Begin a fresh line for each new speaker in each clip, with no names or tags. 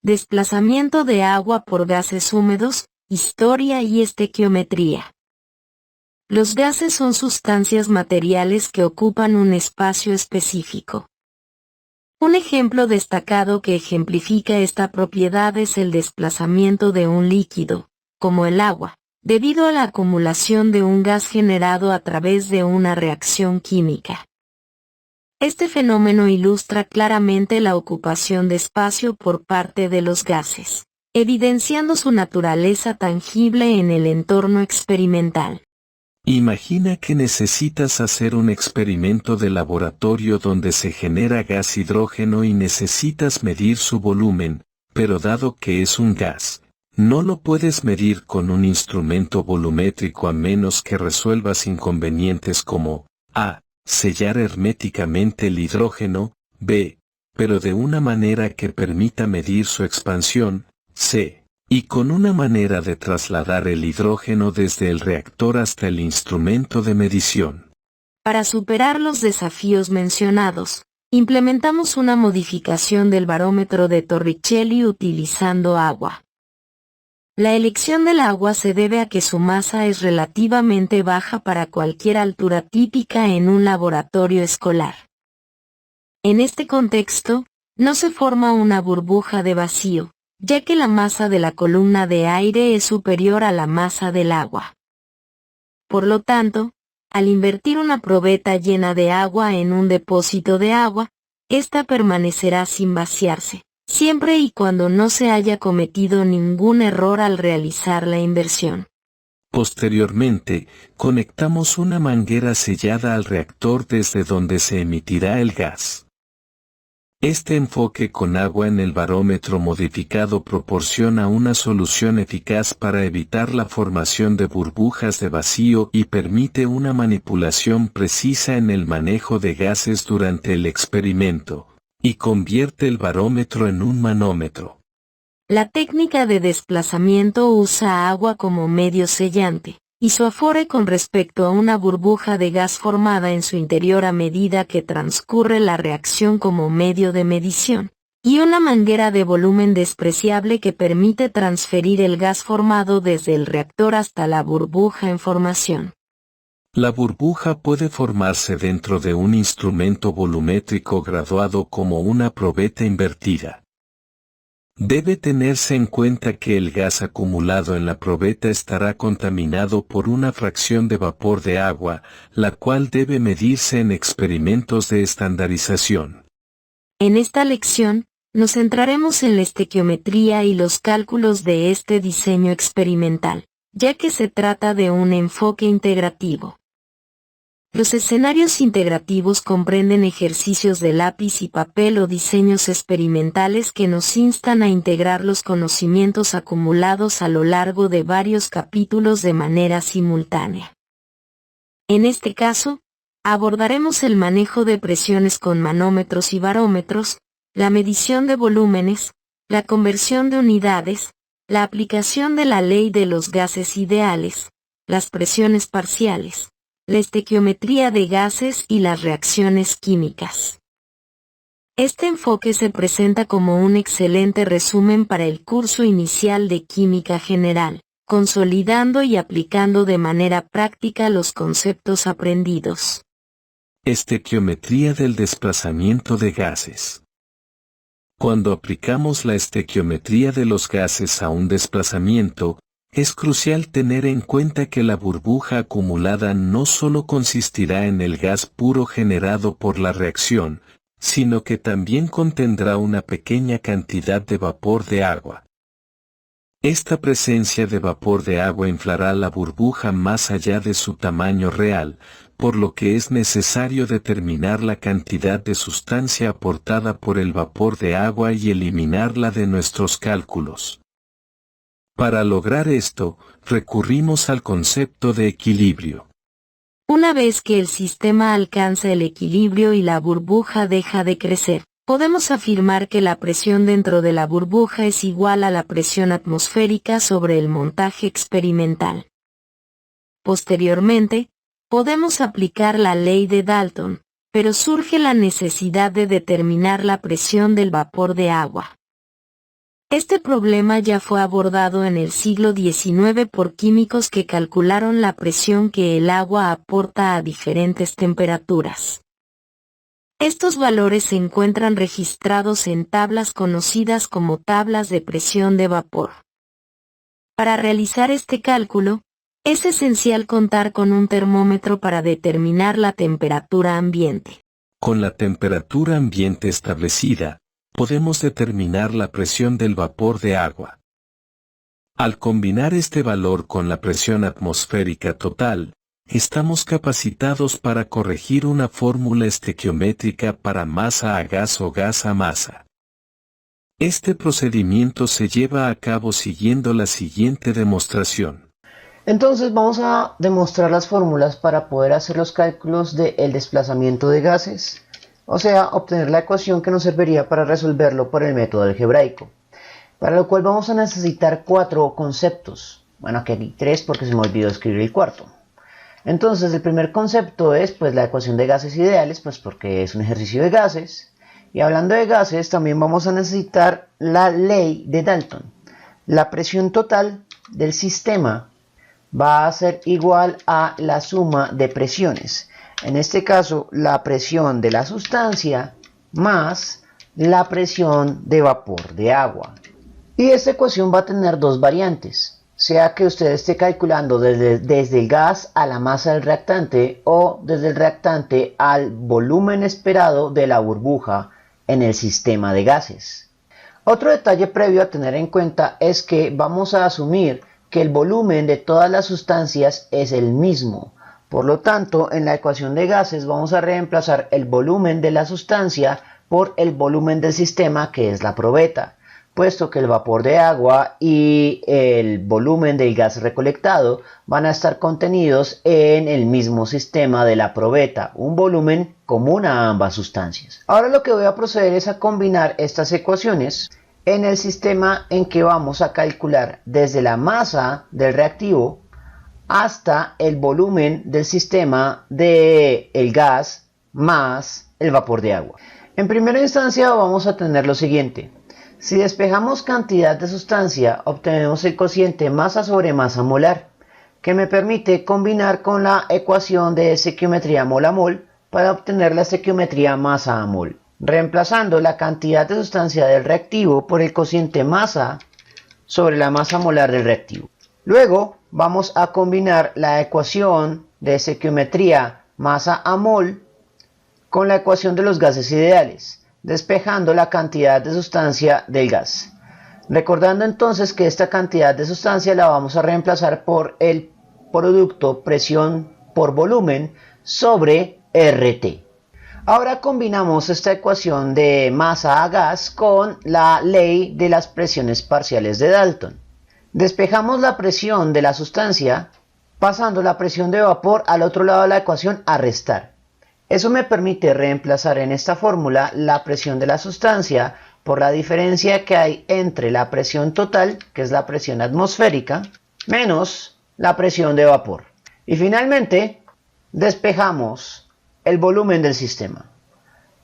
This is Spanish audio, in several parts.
Desplazamiento de agua por gases húmedos, historia y estequiometría. Los gases son sustancias materiales que ocupan un espacio específico. Un ejemplo destacado que ejemplifica esta propiedad es el desplazamiento de un líquido, como el agua, debido a la acumulación de un gas generado a través de una reacción química. Este fenómeno ilustra claramente la ocupación de espacio por parte de los gases, evidenciando su naturaleza tangible en el entorno experimental.
Imagina que necesitas hacer un experimento de laboratorio donde se genera gas hidrógeno y necesitas medir su volumen, pero dado que es un gas, no lo puedes medir con un instrumento volumétrico a menos que resuelvas inconvenientes como a. Sellar herméticamente el hidrógeno, b. Pero de una manera que permita medir su expansión, c. Y con una manera de trasladar el hidrógeno desde el reactor hasta el instrumento de medición.
Para superar los desafíos mencionados, implementamos una modificación del barómetro de Torricelli utilizando agua. La elección del agua se debe a que su masa es relativamente baja para cualquier altura típica en un laboratorio escolar. En este contexto, no se forma una burbuja de vacío, ya que la masa de la columna de aire es superior a la masa del agua. Por lo tanto, al invertir una probeta llena de agua en un depósito de agua, ésta permanecerá sin vaciarse, siempre y cuando no se haya cometido ningún error al realizar la inversión.
Posteriormente, conectamos una manguera sellada al reactor desde donde se emitirá el gas. Este enfoque con agua en el barómetro modificado proporciona una solución eficaz para evitar la formación de burbujas de vacío y permite una manipulación precisa en el manejo de gases durante el experimento, y convierte el barómetro en un manómetro.
La técnica de desplazamiento usa agua como medio sellante, y su afore con respecto a una burbuja de gas formada en su interior a medida que transcurre la reacción como medio de medición, y una manguera de volumen despreciable que permite transferir el gas formado desde el reactor hasta la burbuja en formación.
La burbuja puede formarse dentro de un instrumento volumétrico graduado como una probeta invertida. Debe tenerse en cuenta que el gas acumulado en la probeta estará contaminado por una fracción de vapor de agua, la cual debe medirse en experimentos de estandarización.
En esta lección, nos centraremos en la estequiometría y los cálculos de este diseño experimental, ya que se trata de un enfoque integrativo. Los escenarios integrativos comprenden ejercicios de lápiz y papel o diseños experimentales que nos instan a integrar los conocimientos acumulados a lo largo de varios capítulos de manera simultánea. En este caso, abordaremos el manejo de presiones con manómetros y barómetros, la medición de volúmenes, la conversión de unidades, la aplicación de la ley de los gases ideales, las presiones parciales, la estequiometría de gases y las reacciones químicas. Este enfoque se presenta como un excelente resumen para el curso inicial de Química General, consolidando y aplicando de manera práctica los conceptos aprendidos.
Estequiometría del desplazamiento de gases. Cuando aplicamos la estequiometría de los gases a un desplazamiento, es crucial tener en cuenta que la burbuja acumulada no solo consistirá en el gas puro generado por la reacción, sino que también contendrá una pequeña cantidad de vapor de agua. Esta presencia de vapor de agua inflará la burbuja más allá de su tamaño real, por lo que es necesario determinar la cantidad de sustancia aportada por el vapor de agua y eliminarla de nuestros cálculos. Para lograr esto, recurrimos al concepto de equilibrio.
Una vez que el sistema alcanza el equilibrio y la burbuja deja de crecer, podemos afirmar que la presión dentro de la burbuja es igual a la presión atmosférica sobre el montaje experimental. Posteriormente, podemos aplicar la ley de Dalton, pero surge la necesidad de determinar la presión del vapor de agua. Este problema ya fue abordado en el siglo XIX por químicos que calcularon la presión que el agua aporta a diferentes temperaturas. Estos valores se encuentran registrados en tablas conocidas como tablas de presión de vapor. Para realizar este cálculo, es esencial contar con un termómetro para determinar la temperatura ambiente.
Con la temperatura ambiente establecida, podemos determinar la presión del vapor de agua. Al combinar este valor con la presión atmosférica total, estamos capacitados para corregir una fórmula estequiométrica para masa a gas o gas a masa. Este procedimiento se lleva a cabo siguiendo la siguiente demostración.
Entonces vamos a demostrar las fórmulas para poder hacer los cálculos del desplazamiento de gases, o sea, obtener la ecuación que nos serviría para resolverlo por el método algebraico, para lo cual vamos a necesitar 4 conceptos. Bueno, aquí hay 3 porque se me olvidó escribir el cuarto. Entonces el primer concepto es pues la ecuación de gases ideales, pues porque es un ejercicio de gases. Y hablando de gases, también vamos a necesitar la ley de Dalton. La presión total del sistema va a ser igual a la suma de presiones. En este caso, la presión de la sustancia más la presión de vapor de agua. Y esta ecuación va a tener dos variantes, sea que usted esté calculando desde el gas a la masa del reactante o desde el reactante al volumen esperado de la burbuja en el sistema de gases. Otro detalle previo a tener en cuenta es que vamos a asumir que el volumen de todas las sustancias es el mismo. Por lo tanto, en la ecuación de gases vamos a reemplazar el volumen de la sustancia por el volumen del sistema, que es la probeta, puesto que el vapor de agua y el volumen del gas recolectado van a estar contenidos en el mismo sistema de la probeta, un volumen común a ambas sustancias. Ahora lo que voy a proceder es a combinar estas ecuaciones en el sistema en que vamos a calcular desde la masa del reactivo hasta el volumen del sistema del gas más el vapor de agua. En primera instancia vamos a tener lo siguiente. Si despejamos cantidad de sustancia, obtenemos el cociente masa sobre masa molar, que me permite combinar con la ecuación de estequiometría mol a mol para obtener la estequiometría masa a mol, reemplazando la cantidad de sustancia del reactivo por el cociente masa sobre la masa molar del reactivo. Luego vamos a combinar la ecuación de estequiometría masa a mol con la ecuación de los gases ideales, despejando la cantidad de sustancia del gas. Recordando entonces que esta cantidad de sustancia la vamos a reemplazar por el producto presión por volumen sobre RT. Ahora combinamos esta ecuación de masa a gas con la ley de las presiones parciales de Dalton. Despejamos la presión de la sustancia, pasando la presión de vapor al otro lado de la ecuación a restar. Eso me permite reemplazar en esta fórmula la presión de la sustancia por la diferencia que hay entre la presión total, que es la presión atmosférica, menos la presión de vapor. Y finalmente, despejamos el volumen del sistema,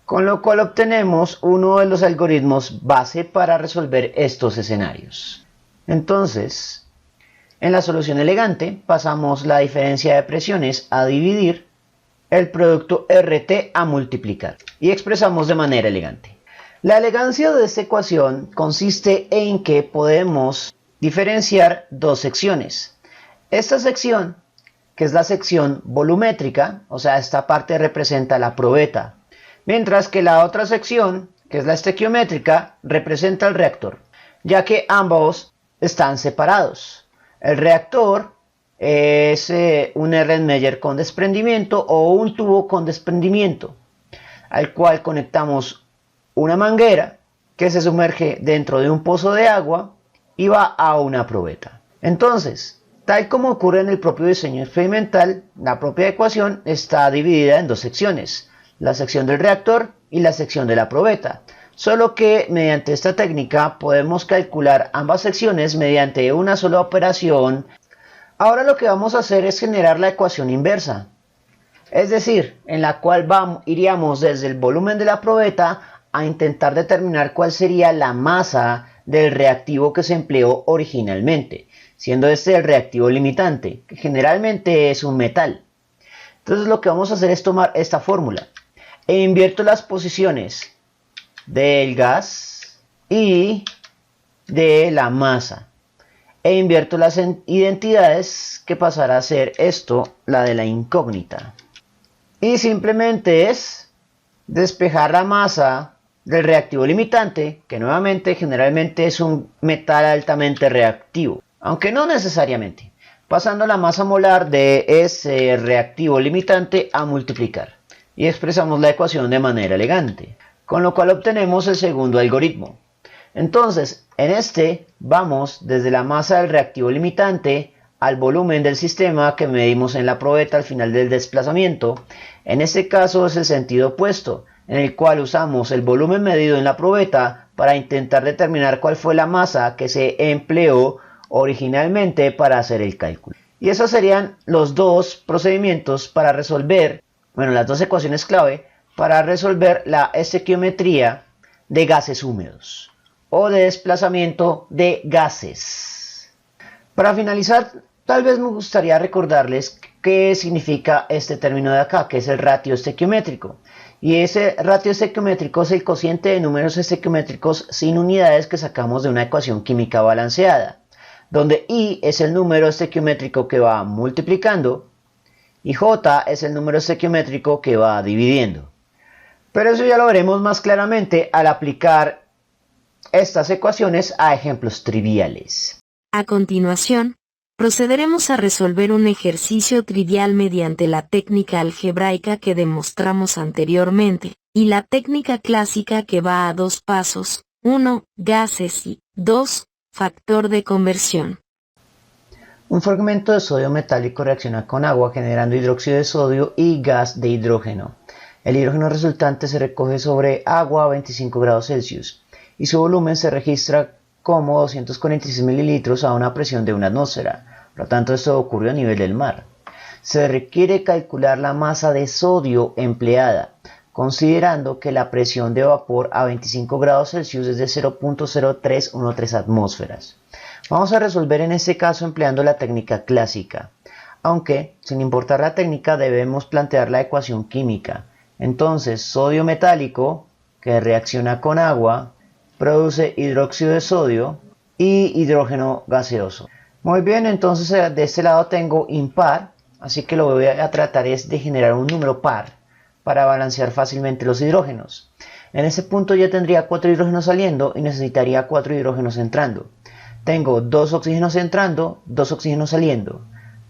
con lo cual obtenemos uno de los algoritmos base para resolver estos escenarios. Entonces, en la solución elegante, pasamos la diferencia de presiones a dividir el producto RT a multiplicar y expresamos de manera elegante. La elegancia de esta ecuación consiste en que podemos diferenciar dos secciones. Esta sección, que es la sección volumétrica, o sea, esta parte representa la probeta, mientras que la otra sección, que es la estequiométrica, representa el reactor, ya que ambos están separados. El reactor es un Erlenmeyer con desprendimiento o un tubo con desprendimiento, al cual conectamos una manguera que se sumerge dentro de un pozo de agua y va a una probeta. Entonces, tal como ocurre en el propio diseño experimental, la propia ecuación está dividida en dos secciones, la sección del reactor y la sección de la probeta. Solo que mediante esta técnica podemos calcular ambas secciones mediante una sola operación. Ahora lo que vamos a hacer es generar la ecuación inversa, es decir, en la cual iríamos desde el volumen de la probeta a intentar determinar cuál sería la masa del reactivo que se empleó originalmente, siendo este el reactivo limitante, que generalmente es un metal. Entonces lo que vamos a hacer es tomar esta fórmula e invierto las posiciones del gas y de la masa. E invierto las identidades, que pasará a ser esto, la de la incógnita. Y simplemente es despejar la masa del reactivo limitante, que nuevamente generalmente es un metal altamente reactivo, aunque no necesariamente, pasando la masa molar de ese reactivo limitante a multiplicar. Y expresamos la ecuación de manera elegante, con lo cual obtenemos el segundo algoritmo. Entonces, en este vamos desde la masa del reactivo limitante al volumen del sistema que medimos en la probeta al final del desplazamiento. En este caso es el sentido opuesto, en el cual usamos el volumen medido en la probeta para intentar determinar cuál fue la masa que se empleó originalmente para hacer el cálculo. Y esos serían los dos procedimientos para resolver, las dos ecuaciones clave para resolver la estequiometría de gases húmedos o de desplazamiento de gases. Para finalizar, tal vez me gustaría recordarles qué significa este término de acá, que es el ratio estequiométrico. Y ese ratio estequiométrico es el cociente de números estequiométricos sin unidades que sacamos de una ecuación química balanceada, donde I es el número estequiométrico que va multiplicando y J es el número estequiométrico que va dividiendo. Pero eso ya lo veremos más claramente al aplicar estas ecuaciones a ejemplos triviales.
A continuación, procederemos a resolver un ejercicio trivial mediante la técnica algebraica que demostramos anteriormente, y la técnica clásica que va a dos pasos: 1. Gases y 2. Factor de conversión.
Un fragmento de sodio metálico reacciona con agua generando hidróxido de sodio y gas de hidrógeno. El hidrógeno resultante se recoge sobre agua a 25 grados Celsius y su volumen se registra como 246 mililitros a una presión de 1 atmósfera. Por lo tanto, esto ocurrió a nivel del mar. Se requiere calcular la masa de sodio empleada, considerando que la presión de vapor a 25 grados Celsius es de 0.0313 atmósferas. Vamos a resolver en este caso empleando la técnica clásica, aunque sin importar la técnica debemos plantear la ecuación química. Entonces, sodio metálico que reacciona con agua produce hidróxido de sodio y hidrógeno gaseoso. Muy bien, entonces de este lado tengo impar, así que lo que voy a tratar es de generar un número par para balancear fácilmente los hidrógenos. En ese punto ya tendría 4 hidrógenos saliendo y necesitaría 4 hidrógenos entrando. Tengo 2 oxígenos entrando, 2 oxígenos saliendo.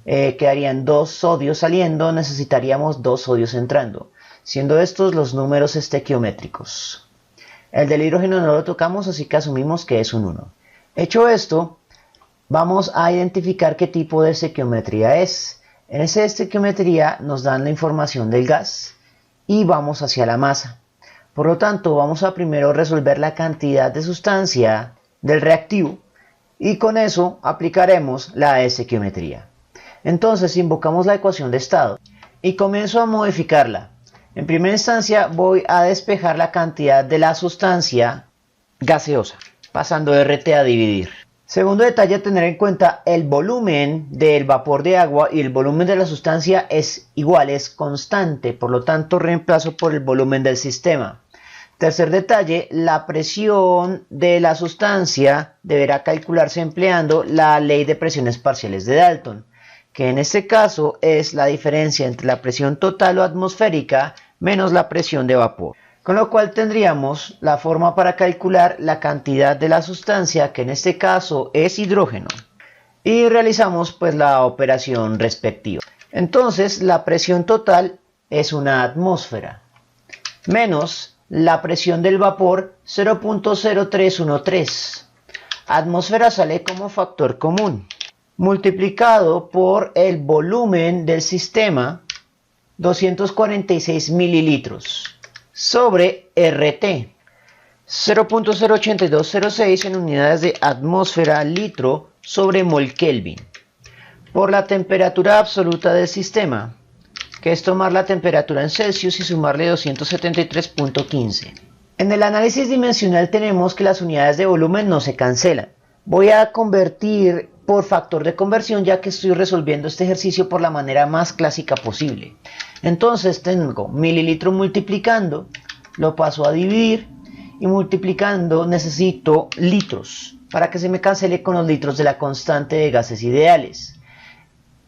Quedarían 2 sodios saliendo, necesitaríamos 2 sodios entrando, siendo estos los números estequiométricos. El del hidrógeno no lo tocamos, así que asumimos que es un 1. Hecho esto, vamos a identificar qué tipo de estequiometría es. En esa estequiometría nos dan la información del gas y vamos hacia la masa. Por lo tanto, vamos a primero resolver la cantidad de sustancia del reactivo y con eso aplicaremos la estequiometría. Entonces invocamos la ecuación de estado y comienzo a modificarla. En primera instancia voy a despejar la cantidad de la sustancia gaseosa, pasando de RT a dividir. Segundo detalle a tener en cuenta: el volumen del vapor de agua y el volumen de la sustancia es igual, es constante, por lo tanto reemplazo por el volumen del sistema. Tercer detalle: la presión de la sustancia deberá calcularse empleando la ley de presiones parciales de Dalton, que en este caso es la diferencia entre la presión total o atmosférica menos la presión de vapor. Con lo cual tendríamos la forma para calcular la cantidad de la sustancia, que en este caso es hidrógeno. Y realizamos pues la operación respectiva. Entonces la presión total es 1 atmósfera, menos la presión del vapor 0.0313. Atmósfera sale como factor común, multiplicado por el volumen del sistema, 246 mililitros, sobre RT, 0.08206 en unidades de atmósfera litro sobre mol Kelvin, por la temperatura absoluta del sistema, que es tomar la temperatura en Celsius y sumarle 273.15. En el análisis dimensional tenemos que las unidades de volumen no se cancelan. Voy a convertir por factor de conversión ya que estoy resolviendo este ejercicio por la manera más clásica posible. Entonces tengo mililitro multiplicando, lo paso a dividir y multiplicando necesito litros para que se me cancele con los litros de la constante de gases ideales.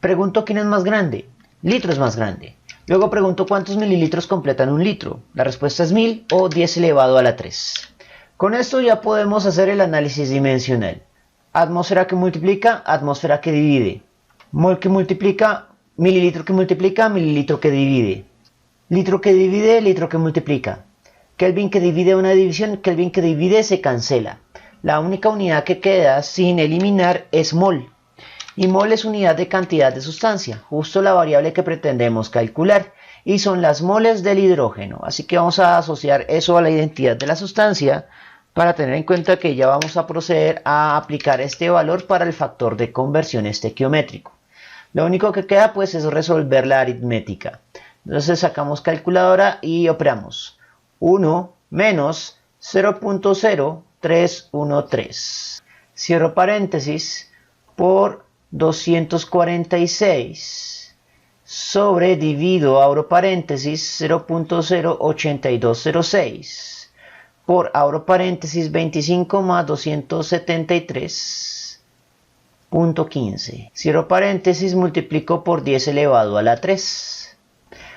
Pregunto quién es más grande. Litro es más grande. Luego pregunto cuántos mililitros completan un litro. La respuesta es 1000 o 10 elevado a la 3. Con esto ya podemos hacer el análisis dimensional. Atmósfera que multiplica, atmósfera que divide. Mol que multiplica, mililitro que divide. Litro que divide, litro que multiplica. Kelvin que divide una división, Kelvin que divide se cancela. La única unidad que queda sin eliminar es mol. Y mol es unidad de cantidad de sustancia, justo la variable que pretendemos calcular. Y son las moles del hidrógeno. Así que vamos a asociar eso a la identidad de la sustancia para tener en cuenta que ya vamos a proceder a aplicar este valor para el factor de conversión estequiométrico. Lo único que queda pues es resolver la aritmética. Entonces sacamos calculadora y operamos. 1 menos 0.0313. Cierro paréntesis por 246 sobre divido, abro paréntesis 0.08206 por abro paréntesis 25 más 273.15. Cierro paréntesis, multiplico por 10 elevado a la 3.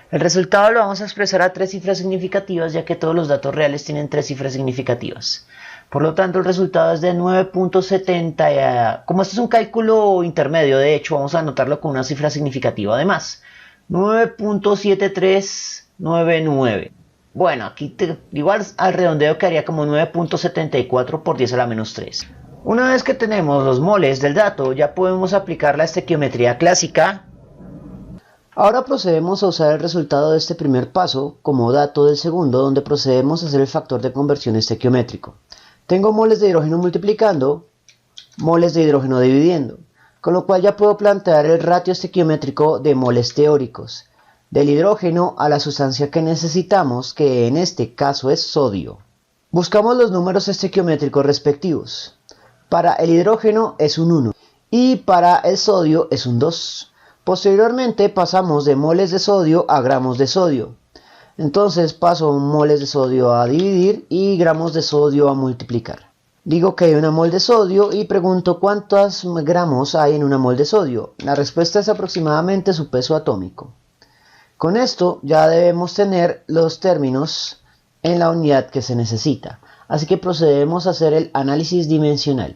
El resultado lo vamos a expresar a 3 cifras significativas, ya que todos los datos reales tienen 3 cifras significativas. Por lo tanto, el resultado es de 9.70. Como este es un cálculo intermedio, de hecho, vamos a anotarlo con una cifra significativa además. 9.7399. Bueno, aquí igual al redondeo quedaría como 9.74 por 10 a la menos 3. Una vez que tenemos los moles del dato, ya podemos aplicar la estequiometría clásica. Ahora procedemos a usar el resultado de este primer paso como dato del segundo, donde procedemos a hacer el factor de conversión estequiométrico. Tengo moles de hidrógeno multiplicando, moles de hidrógeno dividiendo, con lo cual ya puedo plantear el ratio estequiométrico de moles teóricos, del hidrógeno a la sustancia que necesitamos, que en este caso es sodio. Buscamos los números estequiométricos respectivos. Para el hidrógeno es un 1 y para el sodio es un 2. Posteriormente pasamos de moles de sodio a gramos de sodio. Entonces paso moles de sodio a dividir y gramos de sodio a multiplicar. Digo que hay una mol de sodio y pregunto cuántos gramos hay en una mol de sodio. La respuesta es aproximadamente su peso atómico. Con esto ya debemos tener los términos en la unidad que se necesita. Así que procedemos a hacer el análisis dimensional.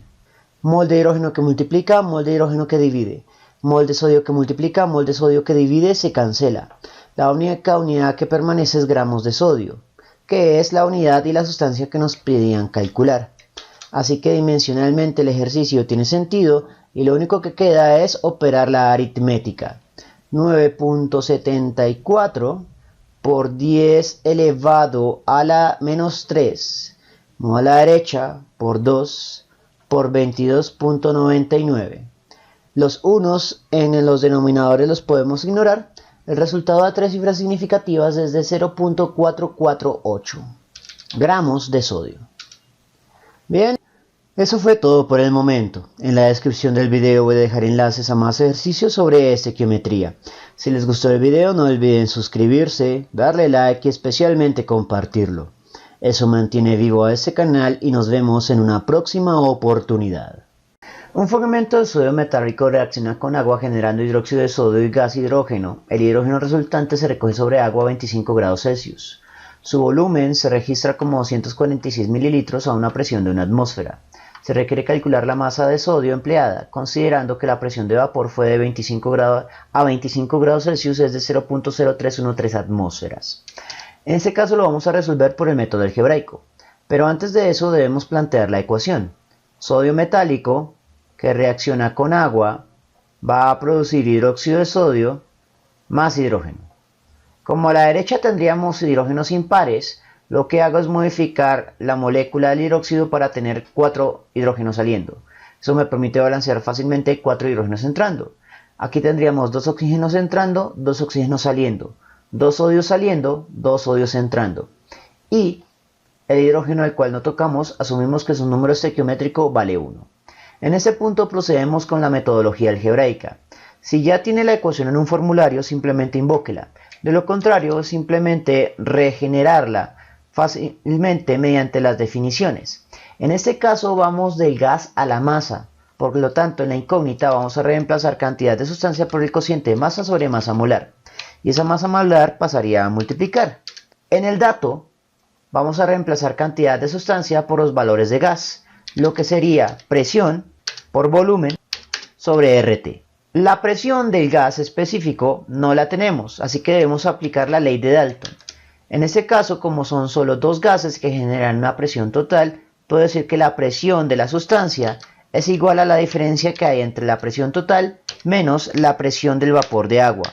Mol de hidrógeno que multiplica, mol de hidrógeno que divide. Mol de sodio que multiplica, mol de sodio que divide se cancela. La única unidad que permanece es gramos de sodio, que es la unidad y la sustancia que nos pedían calcular. Así que dimensionalmente el ejercicio tiene sentido y lo único que queda es operar la aritmética. 9.74 por 10 elevado a la menos 3, muevo a la derecha por 2 por 22.99. Los unos en los denominadores los podemos ignorar. El resultado da 3 cifras significativas desde 0.448 gramos de sodio. Bien, eso fue todo por el momento. En la descripción del video voy a dejar enlaces a más ejercicios sobre estequiometría. Si les gustó el video no olviden suscribirse, darle like y especialmente compartirlo. Eso mantiene vivo a este canal y nos vemos en una próxima oportunidad. Un fragmento de sodio metálico reacciona con agua generando hidróxido de sodio y gas hidrógeno. El hidrógeno resultante se recoge sobre agua a 25 grados Celsius. Su volumen se registra como 246 mililitros a una presión de una atmósfera. Se requiere calcular la masa de sodio empleada, considerando que la presión de vapor fue de 25 grados Celsius, es de 0.0313 atmósferas. En este caso lo vamos a resolver por el método algebraico. Pero antes de eso debemos plantear la ecuación. Sodio metálico que reacciona con agua va a producir hidróxido de sodio más hidrógeno. Como a la derecha tendríamos hidrógenos impares, lo que hago es modificar la molécula del hidróxido para tener 4 hidrógenos saliendo. Eso me permite balancear fácilmente 4 hidrógenos entrando. Aquí tendríamos 2 oxígenos entrando, 2 oxígenos saliendo, 2 sodios saliendo, 2 sodios entrando. Y El hidrógeno al cual no tocamos asumimos que su número estequiométrico vale 1. En este punto procedemos con la metodología algebraica. Si ya tiene la ecuación en un formulario, simplemente invóquela. De lo contrario, simplemente regenerarla fácilmente mediante las definiciones. En este caso vamos del gas a la masa. Por lo tanto, en la incógnita vamos a reemplazar cantidad de sustancia por el cociente de masa sobre masa molar. Y esa masa molar pasaría a multiplicar. En el dato, vamos a reemplazar cantidad de sustancia por los valores de gas, lo que sería presión por volumen sobre RT. La presión del gas específico no la tenemos, así que debemos aplicar la ley de Dalton. En este caso, como son solo dos gases que generan una presión total, puedo decir que la presión de la sustancia es igual a la diferencia que hay entre la presión total menos la presión del vapor de agua,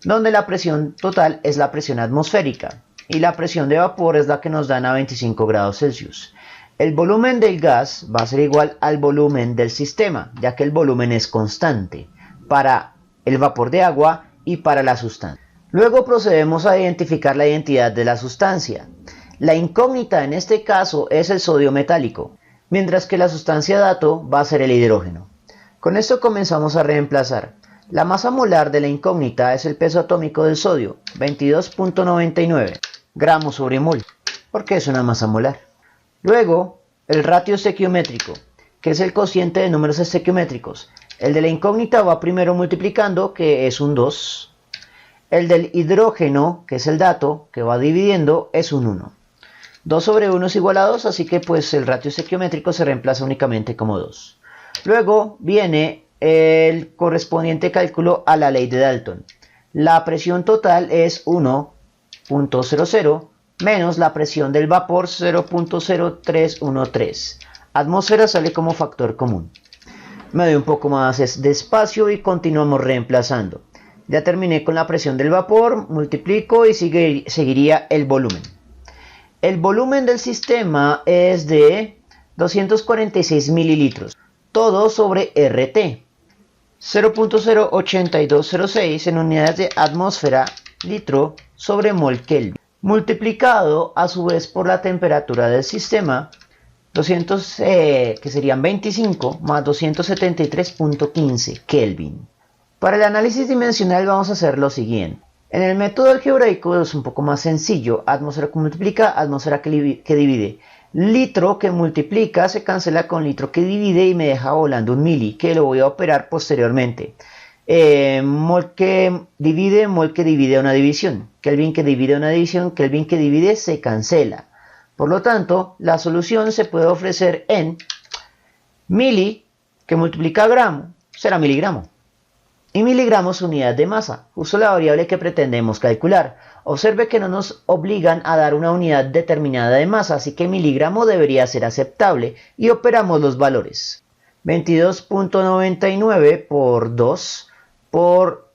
donde la presión total es la presión atmosférica y la presión de vapor es la que nos dan a 25 grados Celsius. El volumen del gas va a ser igual al volumen del sistema, ya que el volumen es constante para el vapor de agua y para la sustancia. Luego procedemos a identificar la identidad de la sustancia. La incógnita en este caso es el sodio metálico, mientras que la sustancia dato va a ser el hidrógeno. Con esto comenzamos a reemplazar. La masa molar de la incógnita es el peso atómico del sodio, 22.99 gramos sobre mol, porque es una masa molar. Luego, el ratio estequiométrico, que es el cociente de números estequiométricos. El de la incógnita va primero multiplicando, que es un 2. El del hidrógeno, que es el dato, que va dividiendo, es un 1. 2 sobre 1 es igual a 2, así que pues el ratio estequiométrico se reemplaza únicamente como 2. Luego viene el correspondiente cálculo a la ley de Dalton. La presión total es 1.00 menos la presión del vapor 0.0313. Atmósfera sale como factor común. Me doy un poco más de espacio y continuamos reemplazando. Ya terminé con la presión del vapor, multiplico y seguiría el volumen. El volumen del sistema es de 246 mililitros, todo sobre RT. 0.08206 en unidades de atmósfera litro sobre mol Kelvin, multiplicado a su vez por la temperatura del sistema, 200, que serían 25 más 273.15 Kelvin. Para el análisis dimensional vamos a hacer lo siguiente. En el método algebraico es un poco más sencillo. Atmósfera que multiplica, atmósfera que divide. Litro que multiplica se cancela con litro que divide y me deja volando un mili, que lo voy a operar posteriormente. Mol que divide una división. Kelvin que divide una división, Kelvin que divide se cancela. Por lo tanto, la solución se puede ofrecer en mili que multiplica gramo, será miligramo. Y miligramos unidad de masa, justo la variable que pretendemos calcular. Observe que no nos obligan a dar una unidad determinada de masa, así que miligramo debería ser aceptable y operamos los valores. 22.99 por 2 por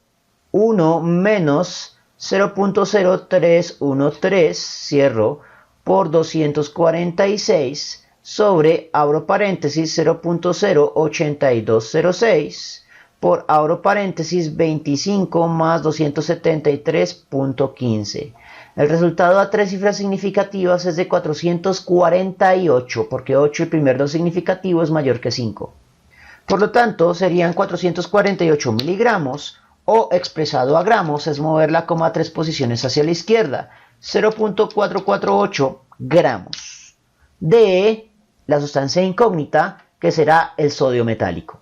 1 menos 0.0313, cierro, por 246 sobre, abro paréntesis, 0.08206 por, abro paréntesis, 25 más 273.15. El resultado a tres cifras significativas es de 448, porque 8 el primer no significativo es mayor que 5. Por lo tanto, serían 448 miligramos, o expresado a gramos, es mover la coma 3 posiciones hacia la izquierda, 0.448 gramos de la sustancia incógnita, que será el sodio metálico.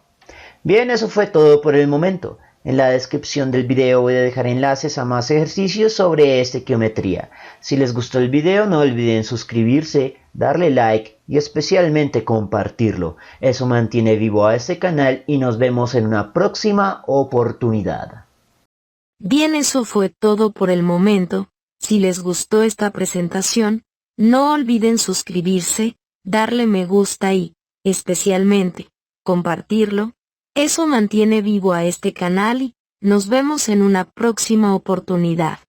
Bien, eso fue todo por el momento. En la descripción del video voy a dejar enlaces a más ejercicios sobre estequiometría. Si les gustó el video, no olviden suscribirse, darle like y especialmente compartirlo. Eso mantiene vivo a este canal y nos vemos en una próxima oportunidad.
Bien, eso fue todo por el momento. Si les gustó esta presentación, no olviden suscribirse, darle me gusta y, especialmente, compartirlo. Eso mantiene vivo a este canal y nos vemos en una próxima oportunidad.